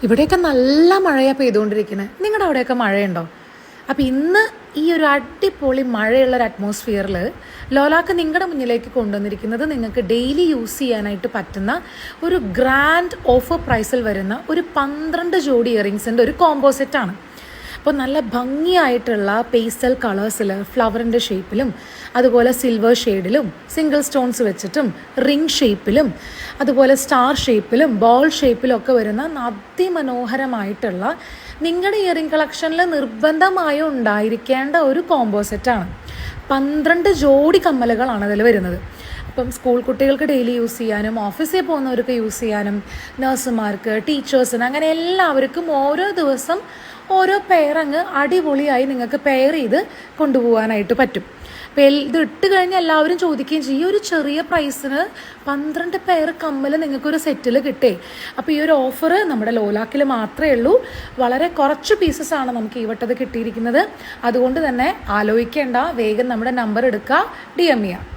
ഇവിടെയൊക്കെ നല്ല മഴയാണ് പെയ്തുകൊണ്ടിരിക്കുന്നത്. നിങ്ങളുടെ അവിടെയൊക്കെ മഴയുണ്ടോ? അപ്പോൾ ഇന്ന് ഈ ഒരു അടിപൊളി മഴയുള്ള ഒരു അറ്റ്മോസ്ഫിയറിൽ ലോലാക്ക് നിങ്ങളുടെ മുന്നിലേക്ക് കൊണ്ടുവന്നിരിക്കുന്നത് നിങ്ങൾക്ക് ഡെയിലി യൂസ് ചെയ്യാനായിട്ട് പറ്റുന്ന ഒരു ഗ്രാൻഡ് ഓഫർ പ്രൈസിൽ വരുന്ന ഒരു 12 ജോഡി ഇയറിങ്സിൻ്റെ ഒരു കോംബോ സെറ്റാണ്. അപ്പോൾ നല്ല ഭംഗിയായിട്ടുള്ള പേസ്റ്റൽ കളേഴ്സിൽ ഫ്ലവറിൻ്റെ ഷേപ്പിലും അതുപോലെ സിൽവർ ഷെയ്ഡിലും സിംഗിൾ സ്റ്റോൺസ് വെച്ചിട്ടും റിംഗ് ഷേപ്പിലും അതുപോലെ സ്റ്റാർ ഷേപ്പിലും ബോൾ ഷേപ്പിലും ഒക്കെ വരുന്ന അതിമനോഹരമായിട്ടുള്ള നിങ്ങളുടെ ഇയറിംഗ് കളക്ഷനിൽ നിർബന്ധമായും ഉണ്ടായിരിക്കേണ്ട ഒരു കോംബോ സെറ്റാണ്. 12 ജോഡി കമ്മലുകളാണ് അതിൽ വരുന്നത്. അപ്പം സ്കൂൾ കുട്ടികൾക്ക് ഡെയിലി യൂസ് ചെയ്യാനും ഓഫീസിൽ പോകുന്നവർക്ക് യൂസ് ചെയ്യാനും നഴ്സുമാർക്ക് ടീച്ചേഴ്സിന് അങ്ങനെ എല്ലാവർക്കും ഓരോ ദിവസം ഓരോ പെയർ അങ്ങ് അടിപൊളിയായി നിങ്ങൾക്ക് പെയർ ചെയ്ത് കൊണ്ടുപോകാനായിട്ട് പറ്റും. അപ്പോൾ ഇത് ഇട്ട് കഴിഞ്ഞാൽ എല്ലാവരും ചോദിക്കുകയും ചെയ്യും, ഒരു ചെറിയ പ്രൈസിന് 12 പെയർ കമ്മൽ നിങ്ങൾക്കൊരു സെറ്റിൽ കിട്ടേ. അപ്പോൾ ഈ ഒരു ഓഫർ നമ്മുടെ ലോലാക്കിൽ മാത്രമേ ഉള്ളൂ. വളരെ കുറച്ച് പീസസ് ആണ് നമുക്ക് ഈ വട്ടത് കിട്ടിയിരിക്കുന്നത്. അതുകൊണ്ട് തന്നെ ആലോചിക്കേണ്ട, വേഗം നമ്മുടെ നമ്പർ എടുക്കുക, DM ചെയ്യുക.